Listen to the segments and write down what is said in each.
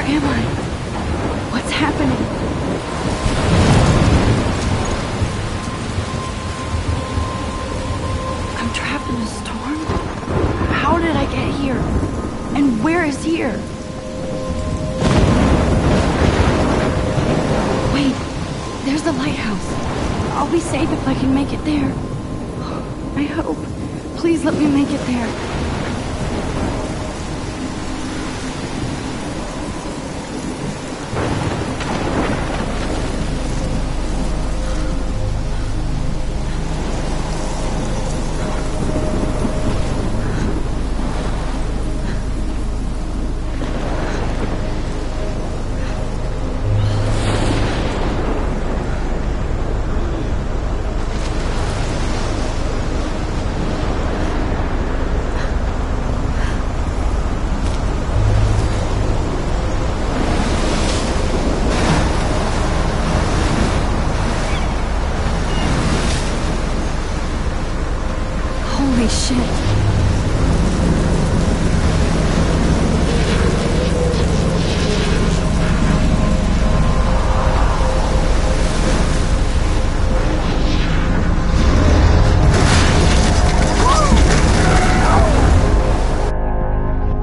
am I? What's happening? I'm trapped in a storm? How did I get here? And where is here? Wait, there's the lighthouse. I'll be safe if I can make it there. I hope. Please let me make it there. Holy shit.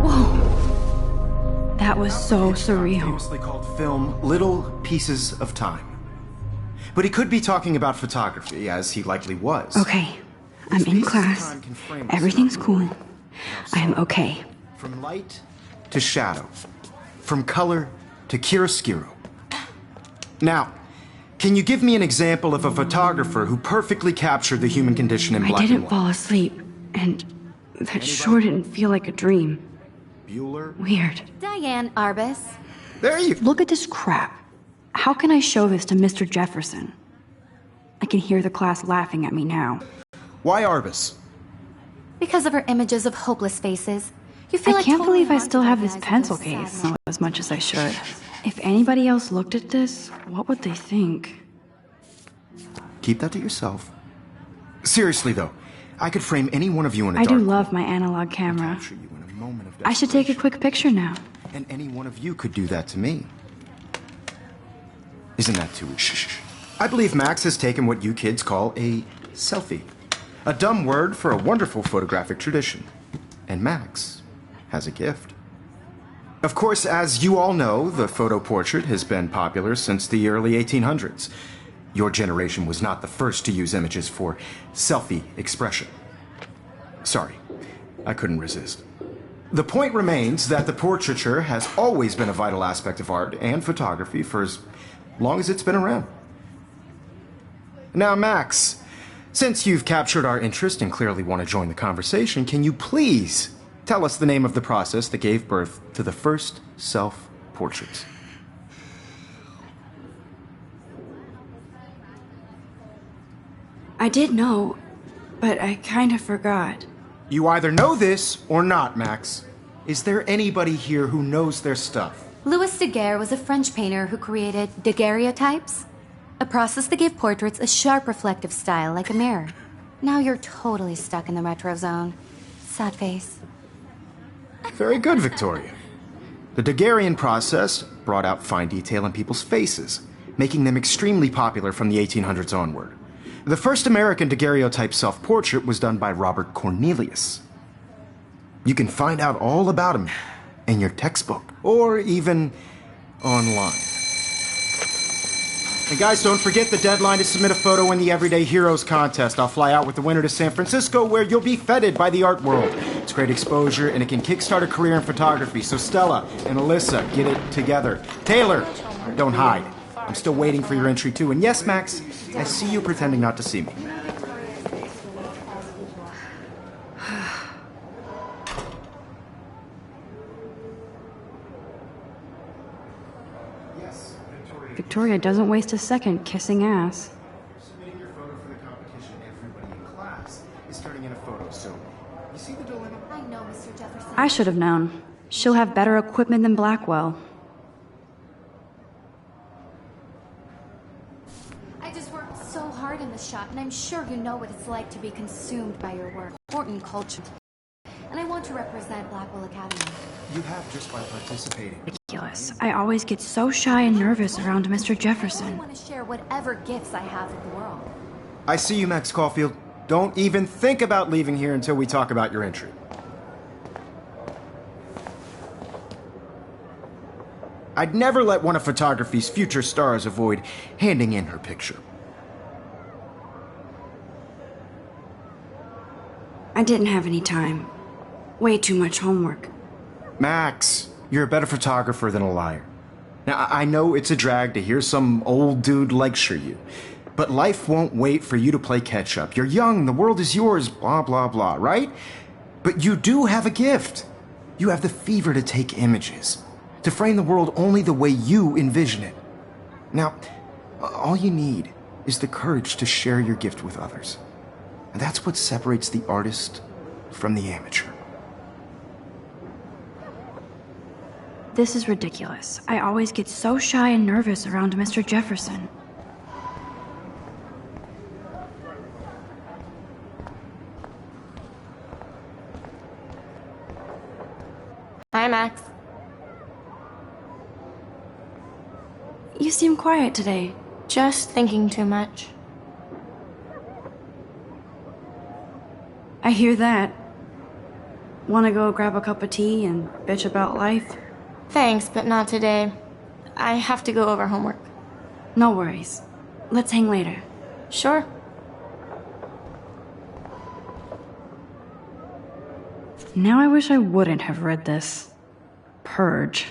Whoa. That was so surreal. Famously called film Little Pieces of Time. But he could be talking about photography, as he likely was. Okay. I'm in class. Everything's cool. I am okay. From light to shadow. From color to chiaroscuro. Now, can you give me an example of a photographer who perfectly captured the human condition in black and white? I didn't fall asleep, and that sure didn't feel like a dream. Bueller? Weird. Diane Arbus. There you... Look at this crap. How can I show this to Mr. Jefferson? I can hear the class laughing at me now. Why Arbus? Because of her images of hopeless faces. You feel I can't totally believe I still have this unrecognized pencil and case sad. as much as I should. If anybody else looked at this, what would they think? Keep that to yourself. Seriously, though, I could frame any one of you in a I dark do love room my analog and camera. capture you in a moment of I should take a desperation. quick picture now. And any one of you could do that to me. Isn't that too... Shh. I believe Max has taken what you kids call a selfie. A dumb word for a wonderful photographic tradition. And Max has a gift. Of course, as you all know, the photo portrait has been popular since the early 1800s. Your generation was not the first to use images for selfie expression. Sorry, I couldn't resist. The point remains that the portraiture has always been a vital aspect of art and photography for as long as it's been around. Now, Max, since you've captured our interest and clearly want to join the conversation, can you please tell us the name of the process that gave birth to the first self-portraits? I did know, but I kind of forgot. You either know this or not, Max. Is there anybody here who knows their stuff? Louis Daguerre was a French painter who created daguerreotypes, a process that gave portraits a sharp reflective style like a mirror. Now you're totally stuck in the retro zone. Sad face. Very good, Victoria. The Daguerrean process brought out fine detail in people's faces, making them extremely popular from the 1800s onward. The first American daguerreotype self-portrait was done by Robert Cornelius. You can find out all about him in your textbook, or even online. And guys, don't forget the deadline to submit a photo in the Everyday Heroes contest. I'll fly out with the winner to San Francisco, where you'll be feted by the art world. It's great exposure, and it can kickstart a career in photography. So Stella and Alyssa, get it together. Taylor, don't hide. I'm still waiting for your entry, too. And yes, Max, I see you pretending not to see me. Victoria doesn't waste a second kissing ass. Submitting your photo for the competition, everybody in class is turning in a photo, so you see the dilemma? I know, Mr. Jefferson. I should have known. She'll have better equipment than Blackwell. I just worked so hard in the shop, and I'm sure you know what it's like to be consumed by your work. Important culture. And I want to represent Blackwell Academy. You have just by participating. ridiculous. I always get so shy and nervous around Mr. I Jefferson. want to share whatever gifts I have with the world. I see you, Max Caulfield. Don't even think about leaving here until we talk about your entry. I'd never let one of photography's future stars avoid handing in her picture. I didn't have any time. Way too much homework. Max, you're a better photographer than a liar. Now, I know it's a drag to hear some old dude lecture you, but life won't wait for you to play catch-up. You're young, the world is yours, blah, blah, blah, right? But you do have a gift. You have the fever to take images, to frame the world only the way you envision it. Now, all you need is the courage to share your gift with others. And that's what separates the artist from the amateur. This is ridiculous. I always get so shy and nervous around Mr. Jefferson. Hi, Max. You seem quiet today. Just thinking too much. I hear that. Wanna go grab a cup of tea and bitch about life? Thanks, but not today. I have to go over homework. No worries. Let's hang later. Sure. Now I wish I wouldn't have read this. Purge.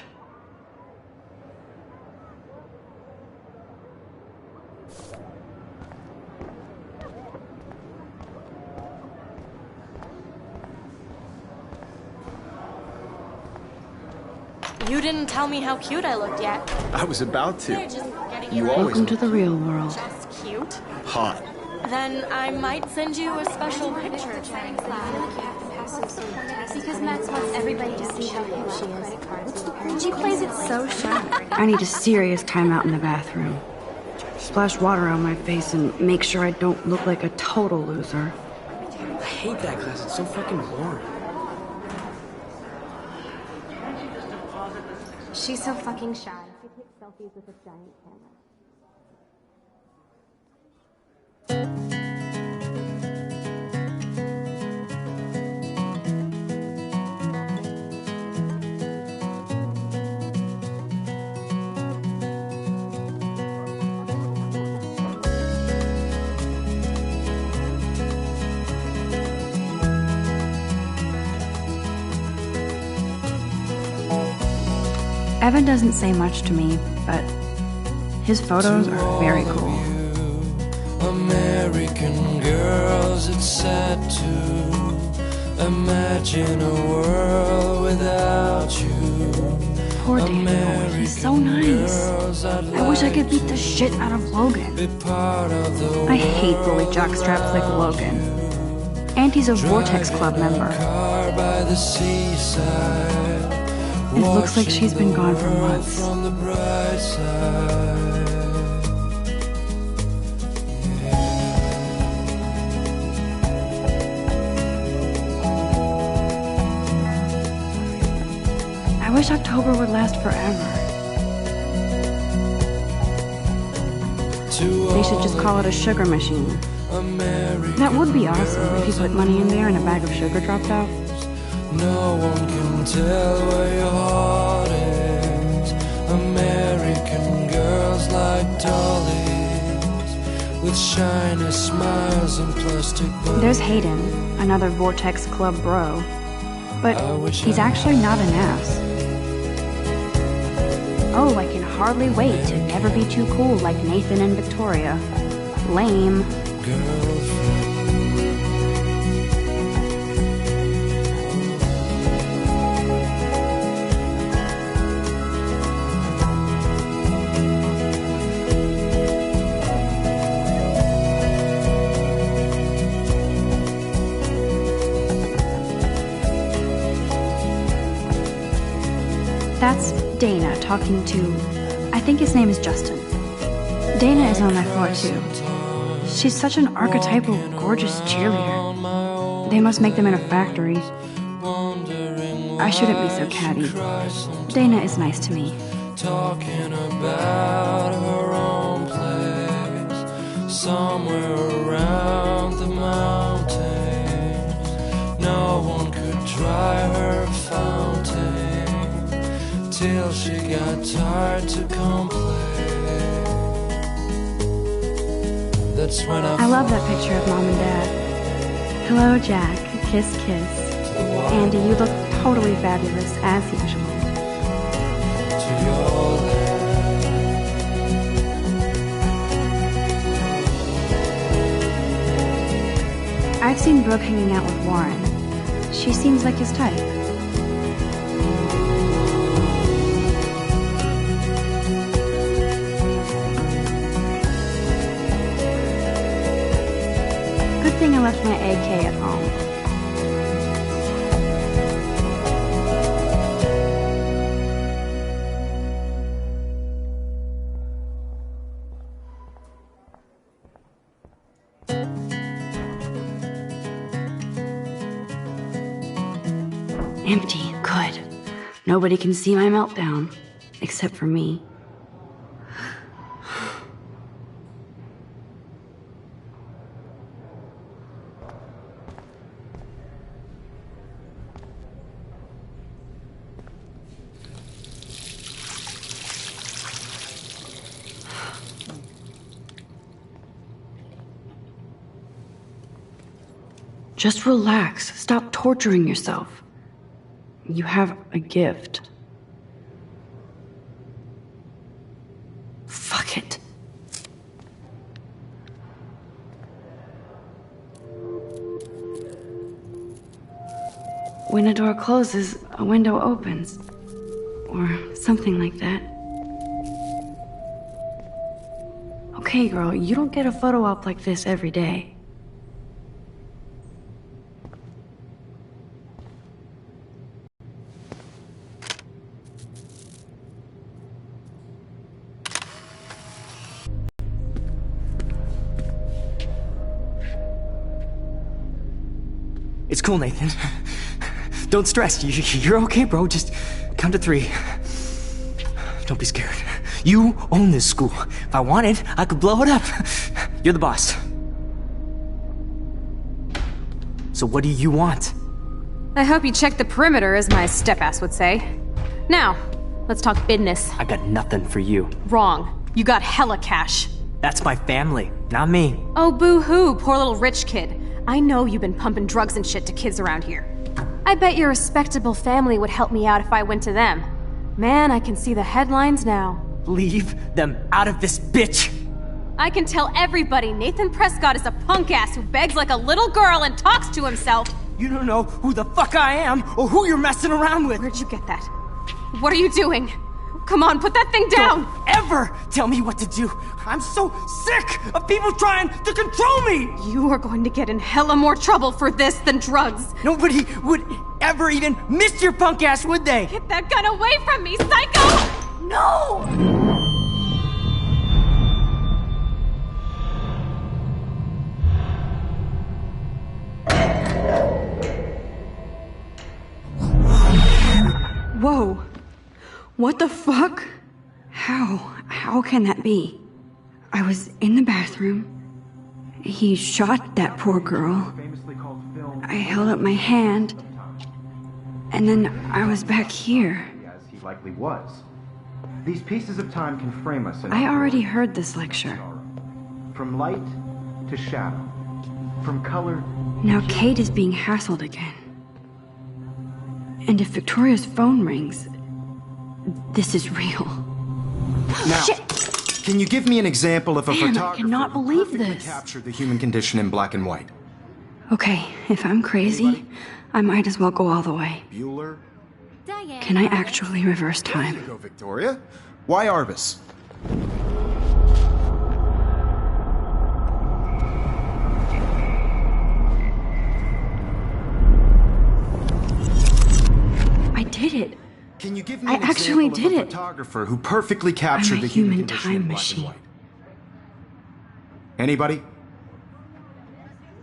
You didn't tell me how cute I looked yet. I was about You're to. just getting You it always Welcome to the real world. just cute. hot. Then I might send you a special picture. Because Max wants everybody to see how cute she is. She plays it so shy. I need a serious timeout in the bathroom. Splash water on my face and make sure I don't look like a total loser. I hate that class. It's so fucking boring. She's so fucking shy. She takes selfies with a giant camera. Evan doesn't say much to me, but his photos are very cool. American girls, it's sad to imagine a world without you. Poor Daniel, he's so nice. I wish I could beat the shit out of Logan. I hate bully jockstraps like Logan. And he's a Vortex Club member. By the seaside, It looks like she's been gone for months. from the bright side. I wish October would last forever. They should just call it a sugar machine. That would be awesome if you put money in there and a bag of sugar dropped out. No one can tell where your heart is. American girls like dollies with shiny smiles and plastic bodies. There's Hayden, another Vortex Club bro. But he's actually not an ass. Oh, I can hardly wait to never be too cool like Nathan and Victoria. Lame. Girlfriend. That's Dana talking to, I think his name is Justin. Dana is on my floor too. She's such an archetypal, gorgeous cheerleader. They must make them in a factory. I shouldn't be so catty. Dana is nice to me. Talking about her own place, somewhere around the mountains. No one could dry her fountain till she got tired to complain. That's when I love that picture of Mom and Dad. Hello, Jack. Kiss, kiss. Andy, you look totally fabulous, as usual. to your land. I've seen Brooke hanging out with Warren. She seems like his type. Good thing I left my AK at home. Empty. Good. Nobody can see my meltdown. Except for me. Just relax. Stop torturing yourself. You have a gift. Fuck it. When a door closes, a window opens. Or something like that. Okay, girl, you don't get a photo op like this every day. It's cool, Nathan. Don't stress. You're okay, bro. Just count to 3. Don't be scared. You own this school. If I wanted, I could blow it up. You're the boss. So what do you want? I hope you checked the perimeter, as my step-ass would say. Now, let's talk business. I got nothing for you. Wrong. You got hella cash. That's my family, not me. Oh, boo-hoo, poor little rich kid. I know you've been pumping drugs and shit to kids around here. I bet your respectable family would help me out if I went to them. Man, I can see the headlines now. Leave them out of this bitch! I can tell everybody Nathan Prescott is a punk ass who begs like a little girl and talks to himself. You don't know who the fuck I am or who you're messing around with. Where'd you get that? What are you doing? Come on, put that thing down! Don't ever tell me what to do. I'm so sick of people trying to control me! You are going to get in hella more trouble for this than drugs. Nobody would ever even miss your punk ass, would they? Get that gun away from me, psycho! No! Whoa. What the fuck? How can that be? I was in the bathroom. He shot that poor girl. I held up my hand. And then I was back here. As he likely was. These pieces of time can frame us in I already heard this lecture. From light to shadow. From color. Now Kate is being hassled again. And if Victoria's phone rings, this is real. Now, Shit! Can you give me an example of a Damn, I photographer cannot who believe perfectly this. captured the human condition in black and white? Okay, if I'm crazy, I might as well go all the way. Bueller? Can I actually reverse time? There you go, Victoria. Why Arbus? I did it. Can you give me I an actually example did of a it. photographer who perfectly captured I'm a the human human condition in time black machine. and white? Anybody?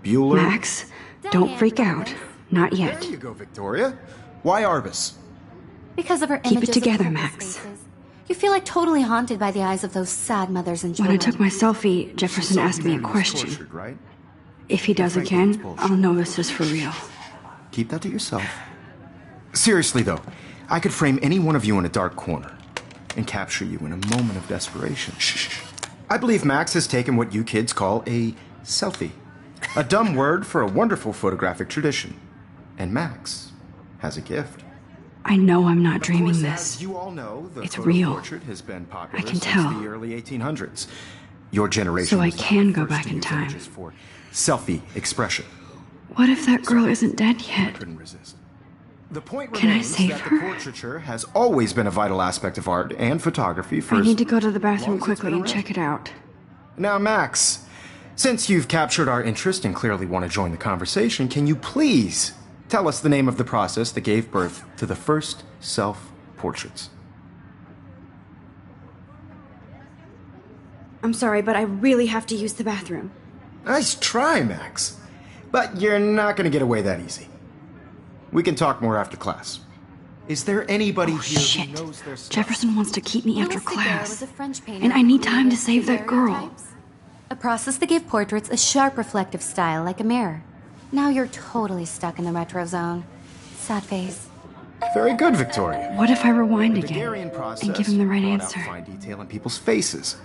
Bueller? Max, don't freak out. Not yet. There you go, Victoria. Why Arbus? Because of her Keep it images together, of homeless Max. faces. You feel like totally haunted by the eyes of those sad mothers and When children. I took my selfie, Jefferson asked me a question. Tortured, right? If he does again, I'll know this is for real. Keep that to yourself. Seriously, though, I could frame any one of you in a dark corner and capture you in a moment of desperation. Shh. I believe Max has taken what you kids call a selfie. A dumb word for a wonderful photographic tradition. And Max has a gift. I know I'm not Of dreaming course, this. as you all know, the It's photo real. portrait has been popular I can since tell. the early 1800s. Your generation So I was not can the go first back to in use time. images for selfie expression. What if that girl isn't dead I yet? couldn't resist. The point Can I remains save that her? the portraiture has always been a vital aspect of art and photography for I as need to go to the long bathroom as it's quickly been and around. check it out. Now, Max, since you've captured our interest and clearly want to join the conversation, can you please tell us the name of the process that gave birth to the first self-portraits? I'm sorry, but I really have to use the bathroom. Nice try, Max. But you're not going to get away that easy. We can talk more after class. Is there anybody here Shit. who knows their stuff? Jefferson wants to keep me after Louis Daguerre class. was a French painter And I who need time to created save that girl. daguerreotypes, a process that gave portraits a sharp reflective style like a mirror. Now you're totally stuck in the retro zone. Sad face. Very good, Victoria. What if I rewind The again Daguerrean process and give him the right brought out answer? fine detail in people's faces.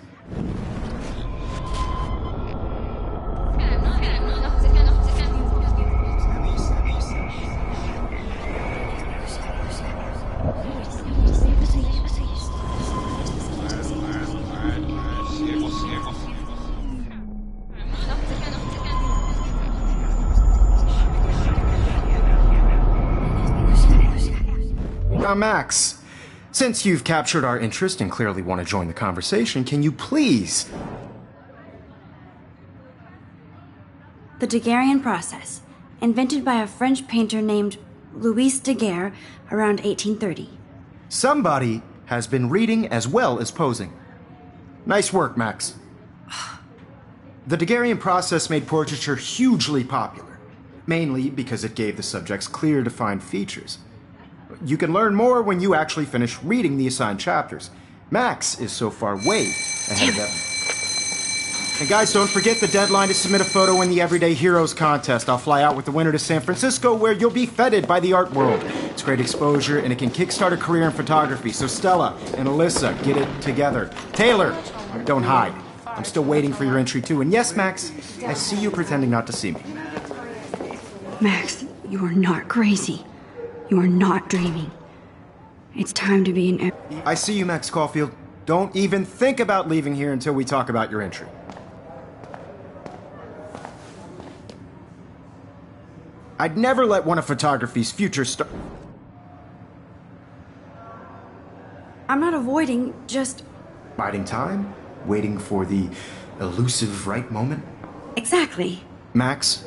Now, Max, since you've captured our interest and clearly want to join the conversation, can you please... The Daguerrean process, invented by a French painter named Louis Daguerre around 1830. Somebody has been reading as well as posing. Nice work, Max. The Daguerrean process made portraiture hugely popular, mainly because it gave the subjects clear, defined features. You can learn more when you actually finish reading the assigned chapters. Max is so far way ahead of Evan. And guys, don't forget the deadline to submit a photo in the Everyday Heroes contest. I'll fly out with the winner to San Francisco, where you'll be feted by the art world. It's great exposure, and it can kickstart a career in photography. So Stella and Alyssa, get it together. Taylor, don't hide. I'm still waiting for your entry too. And yes, Max, I see you pretending not to see me. Max, you are not crazy. You are not dreaming. It's time to be an... I see you, Max Caulfield. Don't even think about leaving here until we talk about your entry. I'd never let one of photography's future stars... I'm not avoiding, just... Biding time? Waiting for the elusive right moment? Exactly. Max,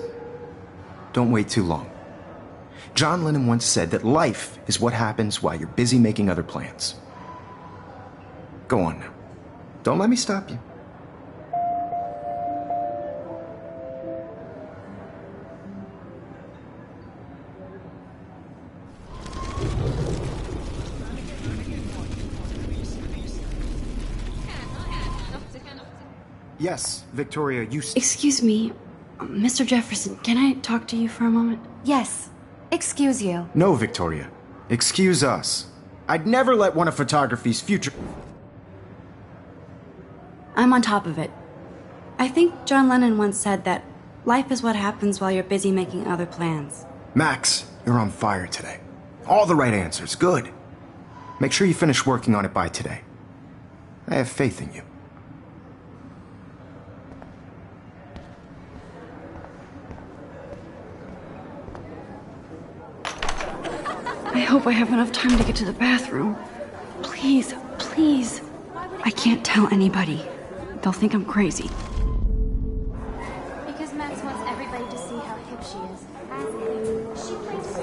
don't wait too long. John Lennon once said that life is what happens while you're busy making other plans. Go on now. Don't let me stop you. Yes, Victoria, you... Excuse me, Mr. Jefferson, can I talk to you for a moment? Yes. Excuse you. No, Victoria. Excuse us. I'd never let one of photography's future... I'm on top of it. I think John Lennon once said that life is what happens while you're busy making other plans. Max, you're on fire today. All the right answers. Good. Make sure you finish working on it by today. I have faith in you. I hope I have enough time to get to the bathroom. Please, please. I can't tell anybody. They'll think I'm crazy. Because Max wants everybody to see how hip she is. She plays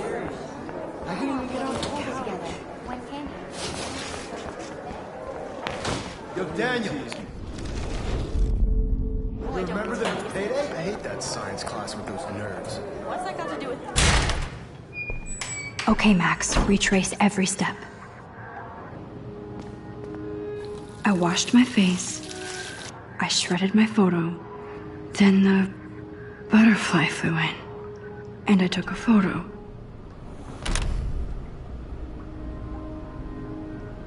I didn't even get on together. When can you? Yo, Daniel. Remember the payday? I hate that science class with those nerds. What's that got to do with... Okay, Max, retrace every step. I washed my face. I shredded my photo. Then the butterfly flew in. And I took a photo.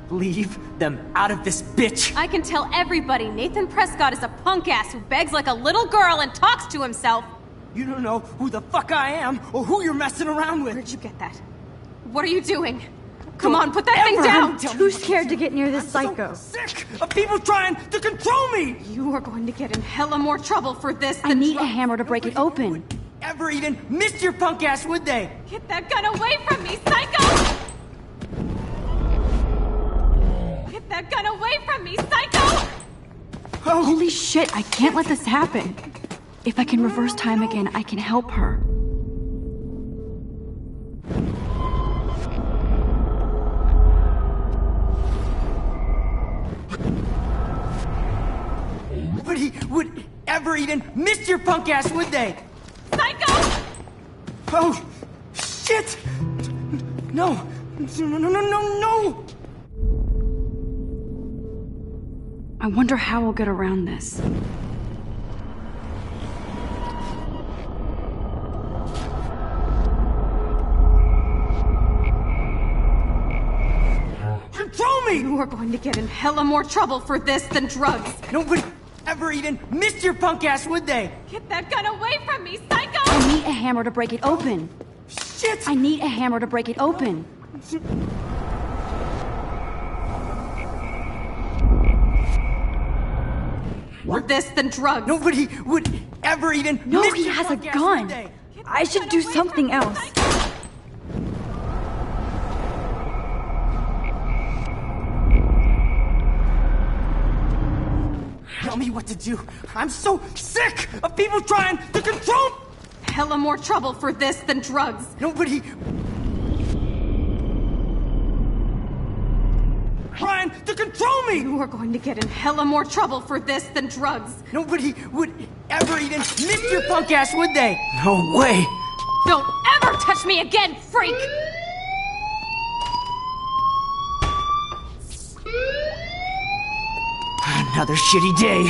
Leave them out of this, bitch! I can tell everybody Nathan Prescott is a punk ass who begs like a little girl and talks to himself. You don't know who the fuck I am or who you're messing around with. Where'd you get that? What are you doing? Come on, put that thing down! I'm too scared to get near this psycho. I'm so sick of people trying to control me! You are going to get in hella more trouble for this I than need a hammer to break it open. Ever even missed your punk ass, would they? Get that gun away from me, psycho! Get that gun away from me, psycho! Oh, Holy shit, I can't let this happen. If I can reverse time again, I can help her. nobody would ever even miss your punk ass, would they? Psycho! Oh, shit! No, no! I wonder how we'll get around this. Control me! You are going to get in hella more trouble for this than drugs. Nobody ever even missed your punk ass, would they? Get that gun away from me, psycho! I need a hammer to break it open. Shit! I need a hammer to break it open. For this than drugs. Nobody would ever even No, miss he your has a punk ass, gun. would they? I should do something else. Tell me what to do. I'm so sick of people trying to control. Hella more trouble for this than drugs. Nobody trying to control me. You are going to get in hella more trouble for this than drugs. Nobody would ever even miss your punk ass, would they? No way. Don't ever touch me again, freak! Another shitty day.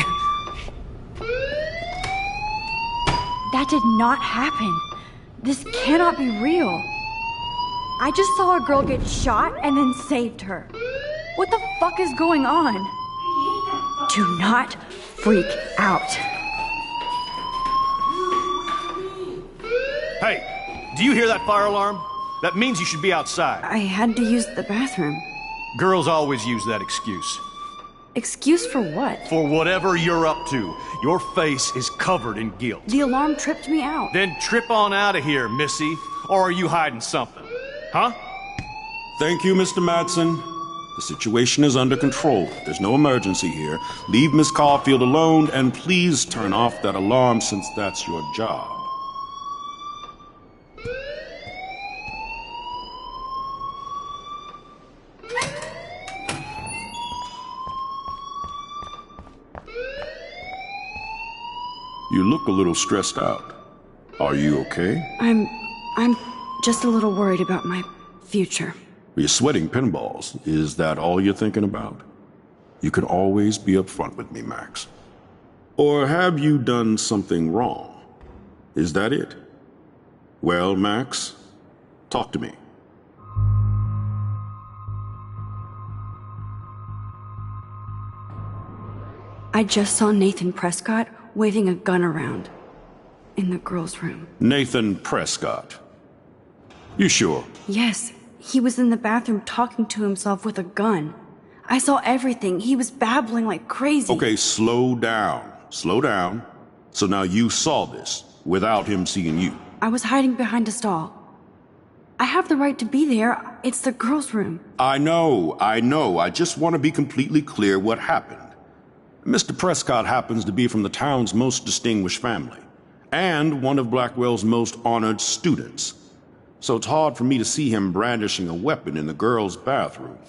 That did not happen. This cannot be real. I just saw a girl get shot and then saved her. What the fuck is going on? Do not freak out. Hey, do you hear that fire alarm? That means you should be outside. I had to use the bathroom. Girls always use that excuse. Excuse for what? For whatever you're up to, your face is covered in guilt. The alarm tripped me out. Then trip on out of here, Missy. Or are you hiding something? Huh? Thank you, Mr. Madsen. The situation is under control. There's no emergency here. Leave Miss Caulfield alone, and please turn off that alarm since that's your job. You look a little stressed out. Are you okay? I'm just a little worried about my future. You're sweating pinballs. Is that all you're thinking about? You can always be upfront with me, Max. Or have you done something wrong? Is that it? Well, Max, talk to me. I just saw Nathan Prescott waving a gun around in the girls' room. Nathan Prescott. You sure? Yes, he was in the bathroom talking to himself with a gun. I saw everything. He was babbling like crazy. Okay, slow down. Slow down. So now you saw this without him seeing you. I was hiding behind a stall. I have the right to be there. It's the girls' room. I know. I just want to be completely clear what happened. Mr. Prescott happens to be from the town's most distinguished family, and one of Blackwell's most honored students. So it's hard for me to see him brandishing a weapon in the girls' bathroom.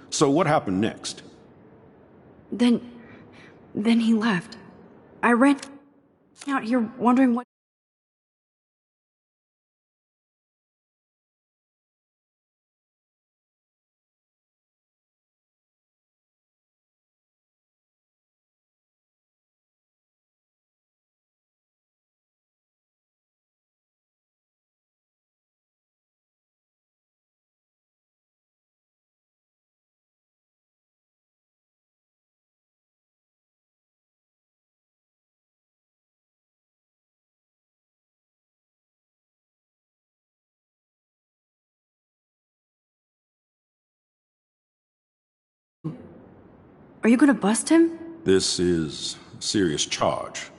So what happened next? Then he left. I ran out here wondering what. Are you gonna bust him? This is a serious charge.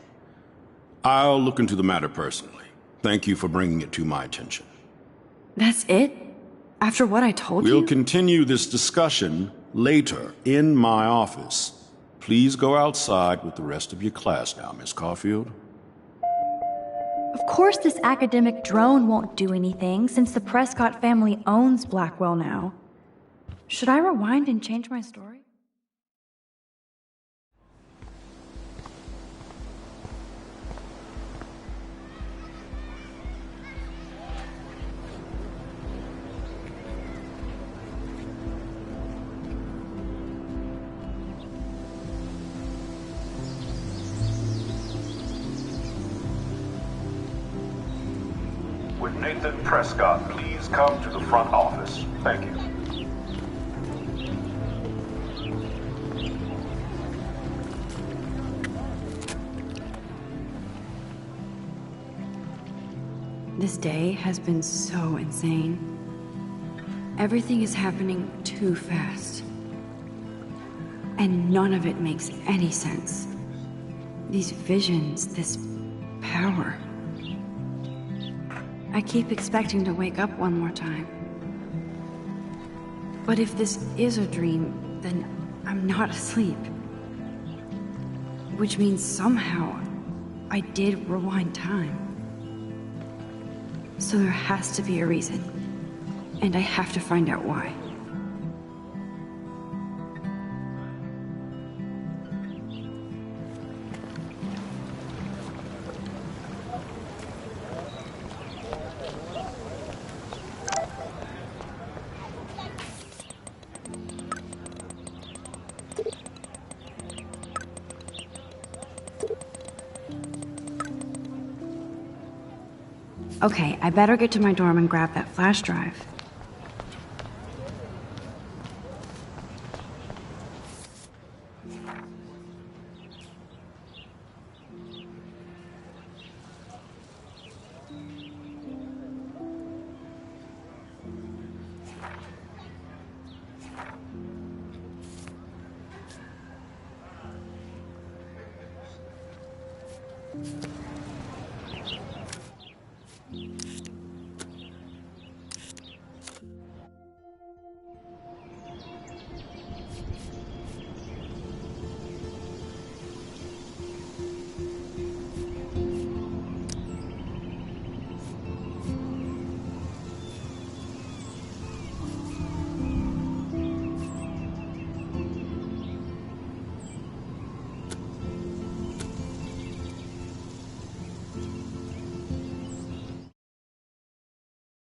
I'll look into the matter personally. Thank you for bringing it to my attention. That's it? After what I told you? We'll continue this discussion later in my office. Please go outside with the rest of your class now, Miss Caulfield. Of course this academic drone won't do anything, since the Prescott family owns Blackwell now. Should I rewind and change my story? With Nathan Prescott, please come to the front office. Thank you. This day has been so insane. Everything is happening too fast. And none of it makes any sense. These visions, this power. I keep expecting to wake up one more time. But if this is a dream, then I'm not asleep. Which means somehow I did rewind time. So there has to be a reason. And I have to find out why. Okay, I better get to my dorm and grab that flash drive.